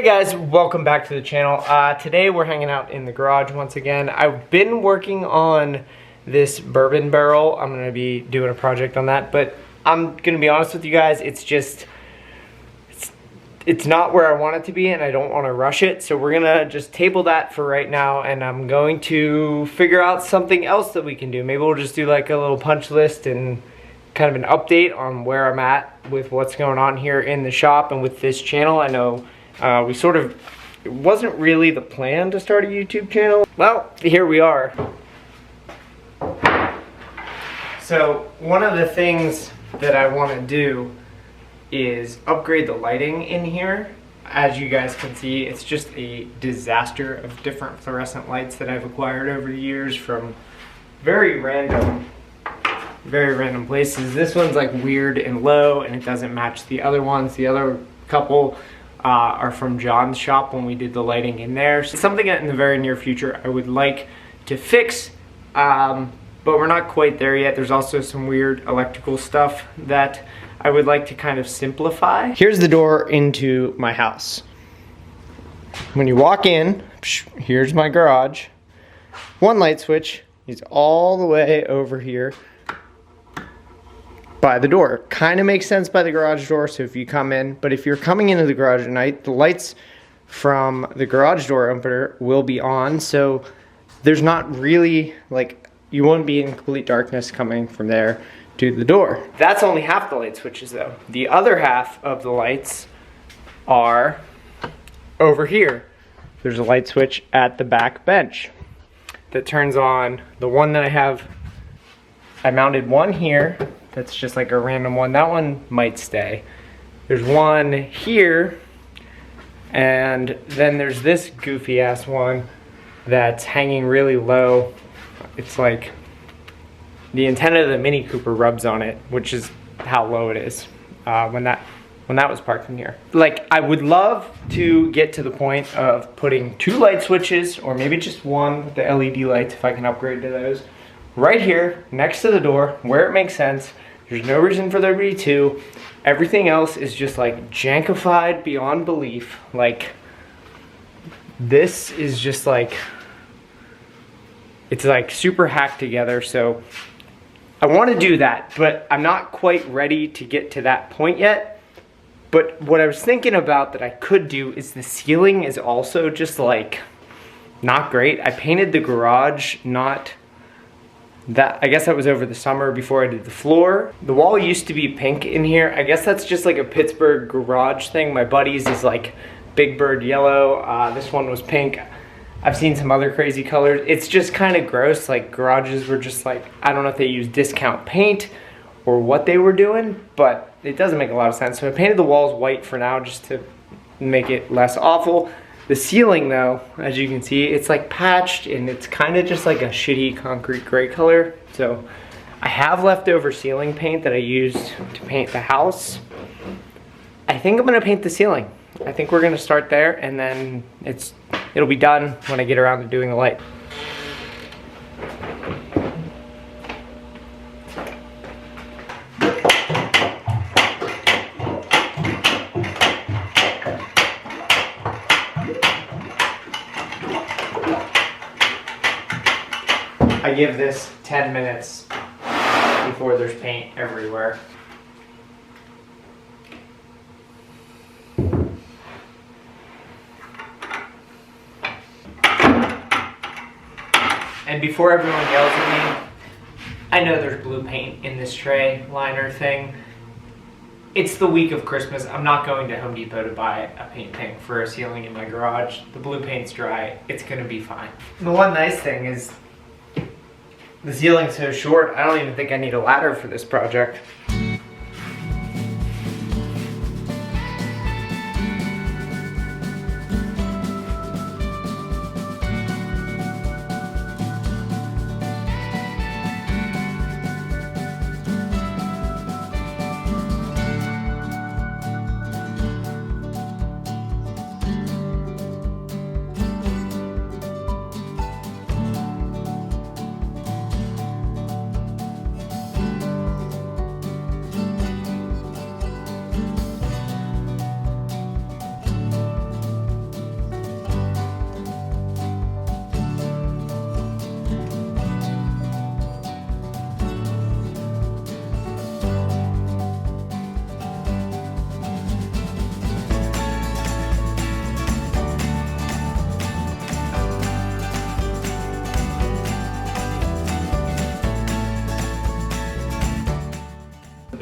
Hey guys, welcome back to the channel. Today we're hanging out in the garage once again. I've been working on this bourbon barrel. I'm gonna be doing a project on that, but I'm gonna be honest with you guys, it's not where I want it to be and I don't wanna rush it. So we're gonna just table that for right now and I'm going to figure out something else that we can do. Maybe we'll just do like a little punch list and kind of an update on where I'm at with what's going on here in the shop and with this channel. I know it wasn't really the plan to start a YouTube channel. Well, here we are. So one of the things that I want to do is upgrade the lighting in here. As you guys can see, it's just a disaster of different fluorescent lights that I've acquired over the years from very random places. This one's like weird and low and it doesn't match the other ones. The other couple are from John's shop when we did the lighting in there. So it's something that in the very near future I would like to fix, but we're not quite there yet. There's also some weird electrical stuff that I would like to kind of simplify. Here's the door into my house. When you walk in, here's my garage. One light switch is all the way over here by the door. Kind of makes sense by the garage door, so if you come in, but if you're coming into the garage at night, the lights from the garage door opener will be on, so there's not really, like, you won't be in complete darkness coming from there to the door. That's only half the light switches though. The other half of the lights are over here. There's a light switch at the back bench that turns on. The one that I mounted one here that's just like a random one. That one might stay. There's one here, and then there's this goofy ass one that's hanging really low. It's like the antenna of the Mini Cooper rubs on it, which is how low it is when that was parked in here. Like, I would love to get to the point of putting two light switches, or maybe just one with the LED lights if I can upgrade to those, right here next to the door where it makes sense. There's no reason for there to be two. Everything else is just like jankified beyond belief. Like, this is just like, it's like super hacked together. So I want to do that, but I'm not quite ready to get to that point yet. But what I was thinking about that I could do is the ceiling is also just like not great. I painted the garage, I guess that was over the summer before I did the floor. The wall used to be pink in here. I guess that's just like a Pittsburgh garage thing. My buddy's is like Big Bird yellow. This one was pink. I've seen some other crazy colors. It's just kind of gross. Like, garages were just like, I don't know if they used discount paint or what they were doing, but it doesn't make a lot of sense. So I painted the walls white for now just to make it less awful. The ceiling though, as you can see, it's like patched and it's kind of just like a shitty concrete gray color. So I have leftover ceiling paint that I used to paint the house. I think I'm gonna paint the ceiling. I think we're gonna start there and then it'll be done when I get around to doing the light. I give this 10 minutes before there's paint everywhere. And before everyone yells at me, I know there's blue paint in this tray liner thing. It's the week of Christmas. I'm not going to Home Depot to buy a paint tank for a ceiling in my garage. The blue paint's dry. It's gonna be fine. The one nice thing is the ceiling's so short, I don't even think I need a ladder for this project.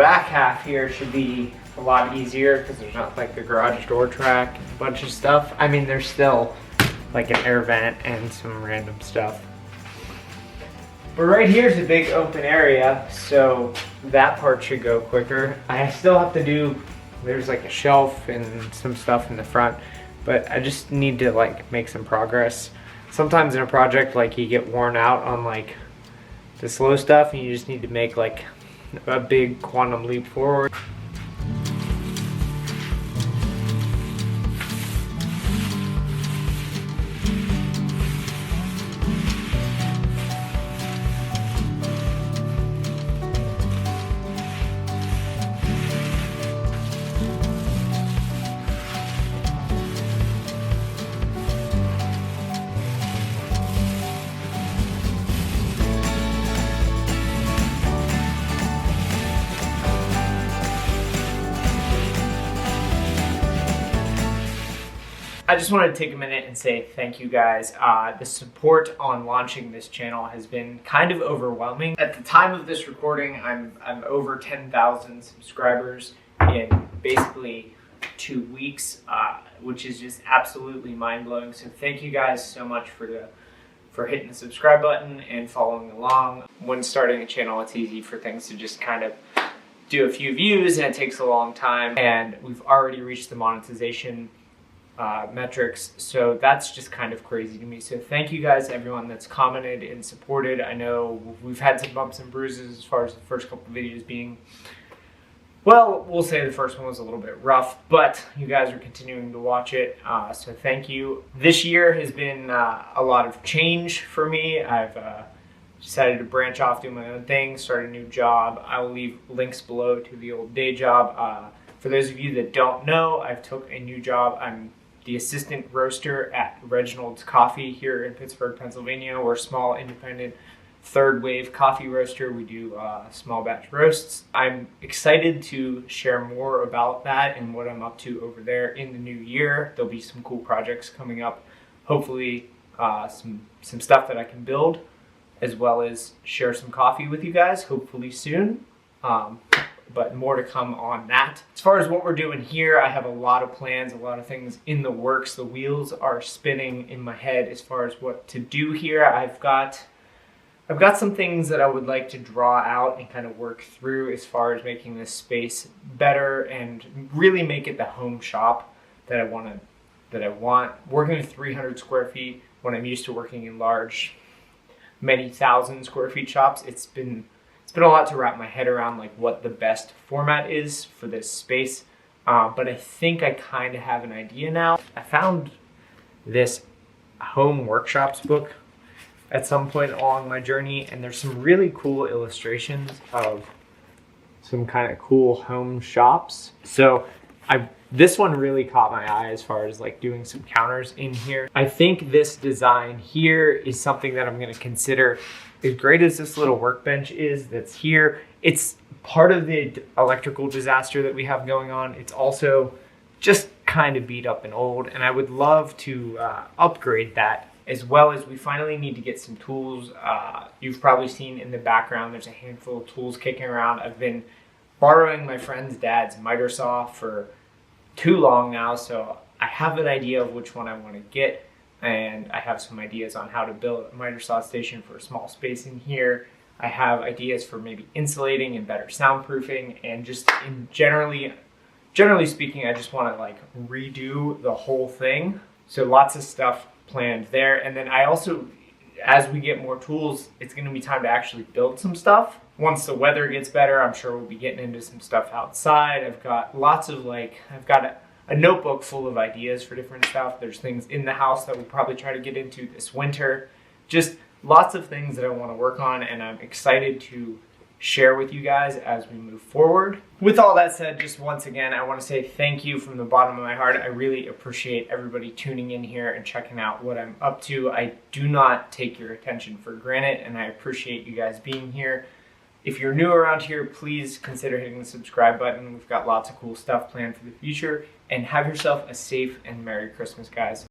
back half here should be a lot easier because there's not like the garage door track and a bunch of stuff. I mean, there's still like an air vent and some random stuff. But right here's a big open area, so that part should go quicker. I still have to do, there's like a shelf and some stuff in the front, but I just need to like make some progress. Sometimes in a project, like you get worn out on like the slow stuff and you just need to make like a big quantum leap forward. I just wanted to take a minute and say thank you guys. The support on launching this channel has been kind of overwhelming. At the time of this recording, I'm over 10,000 subscribers in basically 2 weeks, which is just absolutely mind-blowing. So thank you guys so much for hitting the subscribe button and following along. When starting a channel, it's easy for things to just kind of do a few views and it takes a long time. And we've already reached the monetization metrics, so that's just kind of crazy to me. So thank you guys, everyone that's commented and supported. I know we've had some bumps and bruises as far as the first couple of videos being, well, we'll say the first one was a little bit rough, but you guys are continuing to watch it, so thank you. This year has been a lot of change for me. I've decided to branch off, do my own thing, start a new job. I will leave links below to the old day job. For those of you that don't know, I've took a new job. I'm the assistant roaster at Reginald's Coffee here in Pittsburgh, Pennsylvania. We're a small independent third wave coffee roaster. We do small batch roasts. I'm excited to share more about that and what I'm up to over there in the new year. There'll be some cool projects coming up. Hopefully some stuff that I can build, as well as share some coffee with you guys, hopefully soon. But more to come on that. As far as what we're doing here, I have a lot of plans, a lot of things in the works. The wheels are spinning in my head as far as what to do here. I've got some things that I would like to draw out and kind of work through as far as making this space better and really make it the home shop that I want. Working with 300 square feet when I'm used to working in large, many thousand square feet shops, it's been a lot to wrap my head around, like what the best format is for this space, but I think I kind of have an idea now. I found this home workshops book at some point along my journey, and there's some really cool illustrations of some kind of cool home shops. So this one really caught my eye as far as like doing some counters in here. I think this design here is something that I'm going to consider. As great as this little workbench is that's here, it's part of the electrical disaster that we have going on. It's also just kind of beat up and old, and I would love to upgrade that, as well as we finally need to get some tools. You've probably seen in the background there's a handful of tools kicking around. I've been borrowing my friend's dad's miter saw for too long now, so I have an idea of which one I want to get. And I have some ideas on how to build a miter saw station for a small space in here. I have ideas for maybe insulating and better soundproofing, and just generally speaking, I just want to like redo the whole thing. So lots of stuff planned there. And then I also, as we get more tools, it's going to be time to actually build some stuff. Once the weather gets better, I'm sure we'll be getting into some stuff outside. I've got lots of I've got a notebook full of ideas for different stuff. There's things in the house that we'll probably try to get into this winter. Just lots of things that I want to work on, and I'm excited to share with you guys as we move forward. With all that said, just once again, I want to say thank you from the bottom of my heart. I really appreciate everybody tuning in here and checking out what I'm up to. I do not take your attention for granted, and I appreciate you guys being here. If you're new around here, please consider hitting the subscribe button. We've got lots of cool stuff planned for the future. And have yourself a safe and Merry Christmas, guys.